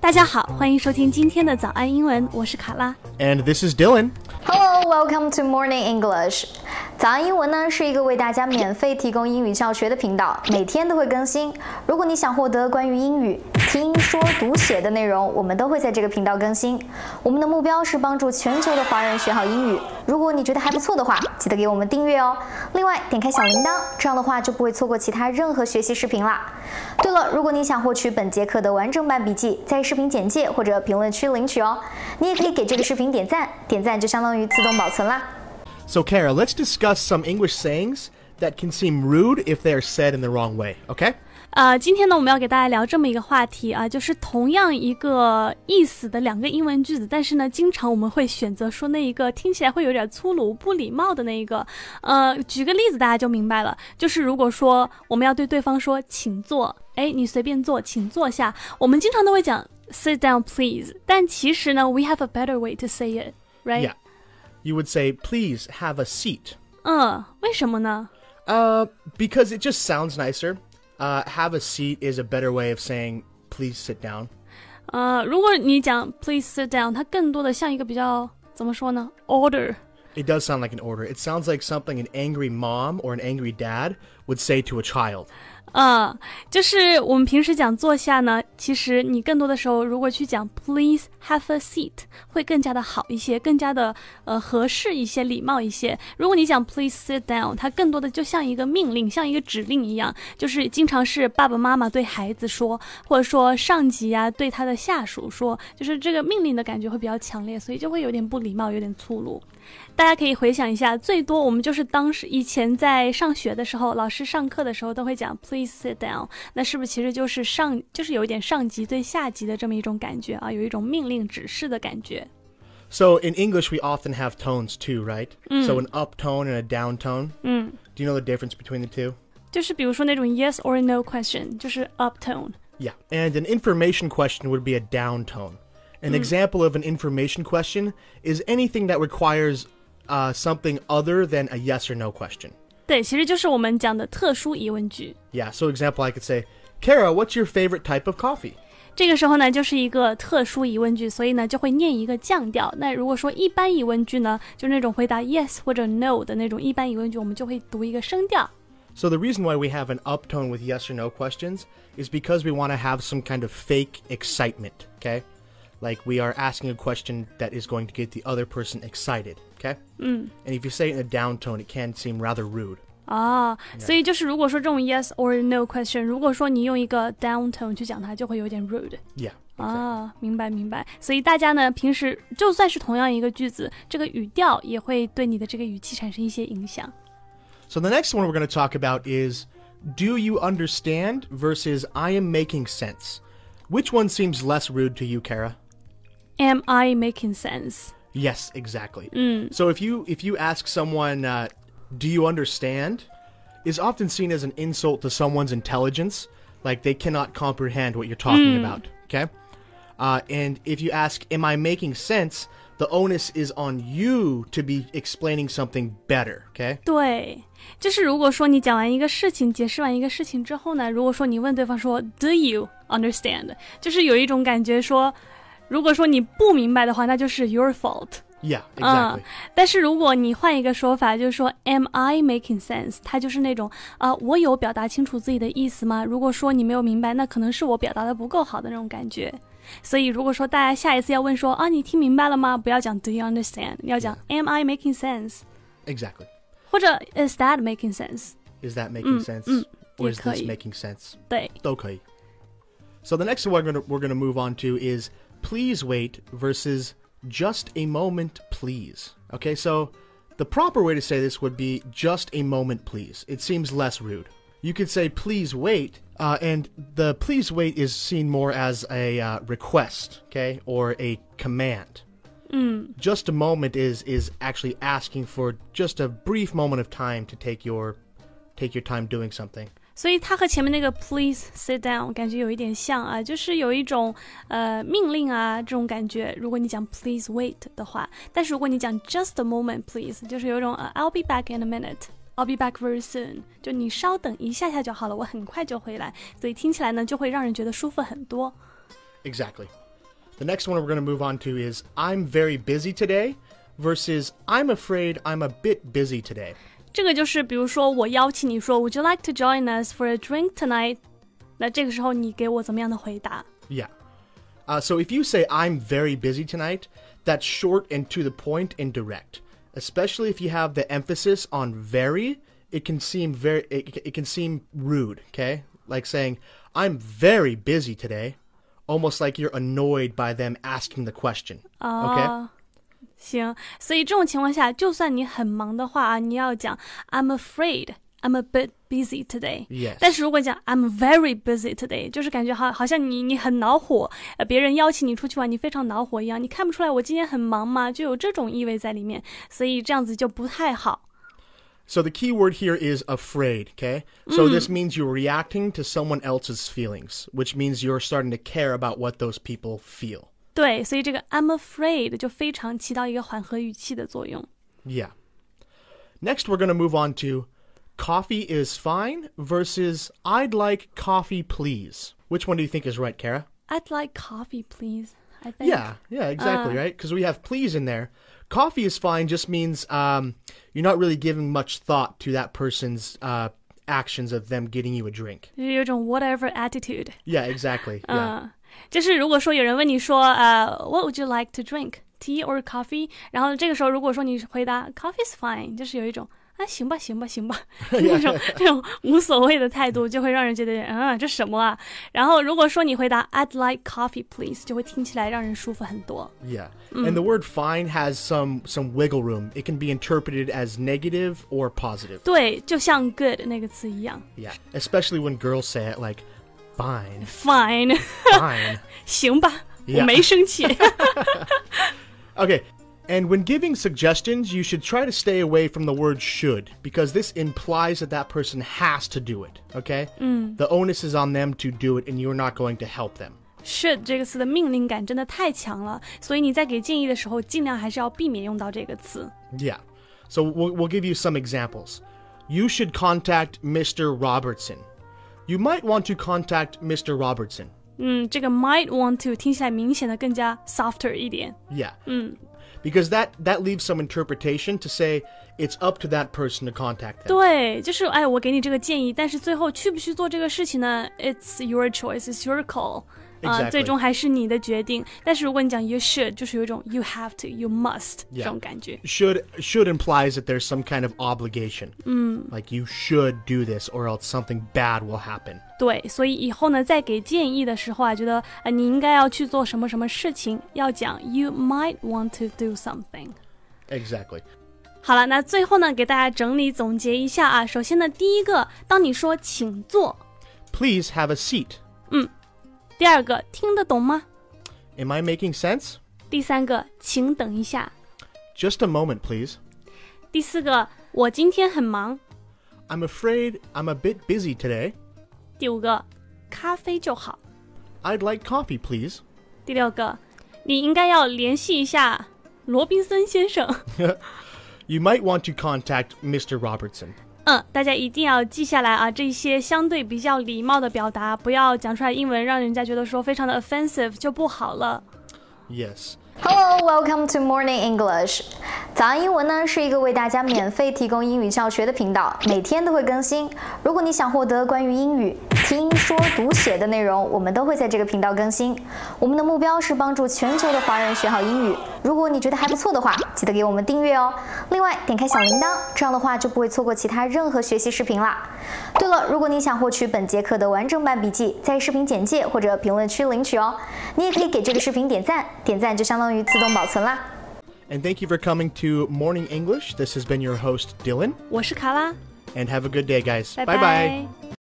大家好，欢迎收听今天的早安英文，我是卡拉。And this is Dylan. Hello, welcome to Morning English. 早安英文呢是一个为大家免费提供英语教学的频道，每天都会更新。如果你想获得关于英语听说读写的内容，我们都会在这个频道更新。我们的目标是帮助全球的华人学好英语。如果你觉得还不错的话，记得给我们订阅哦。另外，点开小铃铛，这样的话就不会错过其他任何学习视频啦。对了，如果你想获取本节课的完整版笔记，在视频简介或者评论区领取哦。你也可以给这个视频点赞，点赞就相当于自动保存啦。So, Kara, let's discuss some English sayings that can seem rude if they are said in the wrong way, okay? 今天呢，我们要给大家聊这么一个话题啊，就是同样一个意思的两个英文句子，但是呢，经常我们会选择说那一个听起来会有点粗鲁、不礼貌的那一个。举个例子，大家就明白了。就是如果说我们要对对方说，请坐，哎，你随便坐，请坐下，我们经常都会讲 sit down, please， 但其实呢 ，we have a better way to say it, right? Yeah.You would say, please have a seat. 为什么呢？ Because it just sounds nicer. Have a seat is a better way of saying, please sit down. 如果你讲 please sit down， 它更多的像一个比较怎么说呢 ？order. It does sound like an order. It sounds like something an angry mom or an angry dad would say to a child.就是我们平时讲坐下呢，其实你更多的时候如果去讲 please have a seat 会更加的好一些，更加的合适一些，礼貌一些。如果你讲 please sit down， 它更多的就像一个命令，像一个指令一样，就是经常是爸爸妈妈对孩子说，或者说上级啊对他的下属说，就是这个命令的感觉会比较强烈，所以就会有点不礼貌，有点粗鲁。大家可以回想一下，最多我们就是当时以前在上学的时候，老师上课的时候都会讲 please sit down， 那是不是其实就是有一点上级对下级的这么一种感觉啊，有一种命令指示的感觉。So in English we often have tones too, right? So an up tone and a down tone. Do you know the difference between the two? 就是比如说那种 yes or no question， 就是 up tone. Yeah, and an information question would be a down tone.An example of an information question is anything that requires something other than a yes or no question. 对，其实就是我们讲的特殊疑问句。Yeah, so example I could say, Kara, what's your favorite type of coffee? 这个时候呢，就是一个特殊疑问句，所以呢就会念一个降调。那如果说一般疑问句呢，就那种回答 yes 或者 no 的那种一般疑问句，我们就会读一个声调。So the reason why we have an up tone with yes or no questions is because we want to have some kind of fake excitement, okay?Like we are asking a question that is going to get the other person excited, okay? And if you say it in a down tone, it can seem rather rude. 所以就是如果说这种 yes or no question， 如果说你用一个 down tone 去讲它，就会有点 rude. Yeah. Exactly. 明白。所以大家呢，平时就算是同样一个句子，这个语调也会对你的这个语气产生一些影响。So the next one we're going to talk about is, do you understand versus I am making sense. Which one seems less rude to you, Kara?Am I making sense? Yes, exactly. So if you ask someone, do you understand, is often seen as an insult to someone's intelligence, like they cannot comprehend what you're talking about, okay? And if you ask, am I making sense, the onus is on you to be explaining something better, okay? 对，就是如果说你讲完一个事情，解释完一个事情之后呢，如果说你问对方说 do you understand， 就是有一种感觉说，如果说你不明白的话，那就是 your fault. Yeah, exactly. 但是如果你换一个说法，就是说 am I making sense， 它就是那种我有表达清楚自己的意思吗？如果说你没有明白，那可能是我表达的不够好的那种感觉。所以如果说大家下一次要问说你听明白了吗？不要讲 do you understand， 要讲 am I making sense. Exactly. 或者 is that making sense? Is that making sense? Or is this making sense? 对，都可以。So the next one we're going to move on to is please wait versus just a moment, please. Okay, so the proper way to say this would be just a moment, please. It seems less rude. You could say please wait, and the please wait is seen more as a request, okay, or a command. Just a moment is actually asking for just a brief moment of time to take your time doing something. 所以它和前面那个 please sit down 感觉有一点像啊，就是有一种命令啊这种感觉。如果你讲 please wait 的话，但是如果你讲 just a moment please， 就是有一种I'll be back in a minute。I'll be back very soon. 就你稍等一下下就好了，我很快就回来。所以听起来呢，就会让人觉得舒服很多。Exactly. The next one we're going to move on to is I'm very busy today versus I'm afraid I'm a bit busy today. 这个就是比如说我邀请你说 Would you like to join us for a drink tonight? 那这个时候你给我怎么样的回答？ Yeah. So if you say I'm very busy tonight, that's short and to the point and direct. Especially if you have the emphasis on very, it can seem rude, okay? Like saying I'm very busy today, almost like you're annoyed by them asking the question. Okay? 行，所以这种情况下，就算你很忙的话啊，你要讲 I'm afraid I'm a bit busy today. Yes. 但是如果讲 I'm very busy today， 就是感觉好像你很恼火，别人邀请你出去玩，你非常恼火一样，你看不出来我今天很忙吗？就有这种意味在里面，所以这样子就不太好。So the key word here is afraid, okay? So this means you're reacting to someone else's feelings, which means you're starting to care about what those people feel. 对，所以这个 I'm afraid 就非常起到一个缓和语气的作用。Yeah. Next, we're going to move on to coffee is fine versus I'd like coffee, please. Which one do you think is right, Kara? I'd like coffee, please. I think. Yeah, exactly, right? Because we have please in there. Coffee is fine just means you're not really giving much thought to that person's actions of them getting you a drink. 就是有种 whatever attitude. Yeah, exactly. Yeah. 就是如果说有人问你说What would you like to drink? Tea or coffee? 然后这个时候如果说你回答 Coffee is fine, 就是有一种行吧这种无所谓的态度，就会让人觉得这什么啊？然后如果说你回答 I'd like coffee, please, 就会听起来让人舒服很多。Yeah, and the word fine has some wiggle room. It can be interpreted as negative or positive. 对，就像 good 那个词一样。Yeah, especially when girls say it like fine. Fine. 行吧，我没生气。Okay. And when giving suggestions, you should try to stay away from the word should, because this implies that person has to do it, okay? The onus is on them to do it, and you're not going to help them. Should 这个词的命令感真的太强了，所以你在给建议的时候，尽量还是要避免用到这个词。Yeah. So we'll give you some examples. You should contact Mr. Robertson. You might want to contact Mr. Robertson. 这个 might want to 听起来明显的更加 softer 一点。Yeah. Because that leaves some interpretation to say it's up to that person to contact them. 对，就是我给你这个建议，但是最后去不去做这个事情呢 ？It's your choice, it's your call. Exactly. 最终还是你的决定。但是如果你讲 you should， 就是有一种 you have to, you must 这种感觉。Should implies that there's some kind of obligation. Like you should do this, or else something bad will happen. 对，所以以后呢，在给建议的时候啊，觉得你应该要去做什么什么事情，要讲 you might want to do something. Exactly. 好了，那最后呢，给大家整理总结一下啊。首先呢，第一个，当你说请坐 Please have a seat. 第二个，听得懂吗？ Am I making sense? 第三个，请等一下。 Just a moment, please. 第四个，我今天很忙。 I'm afraid I'm a bit busy today. 第五个，咖啡就好。 I'd like coffee, please. 第六个，你应该要联系一下罗宾森先生。You might want to contact Mr. Robertson. 大家一定要记下来啊，这些相对比较礼貌的表达，不要讲出来英文让人家觉得说非常的 offensive 就不好了。Yes. Hello, welcome to Morning English. 早安英文呢是一个为大家免费提供英语教学的频道，每天都会更新。如果你想获得关于英语听说读写的内容，我们都会在这个频道更新。我们的目标是帮助全球的华人学好英语。如果你觉得还不错的话，记得给我们订阅哦。另外，点开小铃铛，这样的话就不会错过其他任何学习视频啦。对了，如果你想获取本节课的完整版笔记，在视频简介或者评论区领取哦。你也可以给这个视频点赞，点赞就相当于自动保存啦。And thank you for coming to Morning English. This has been your host, Dylan. 我是卡拉， And have a good day, guys. 拜拜。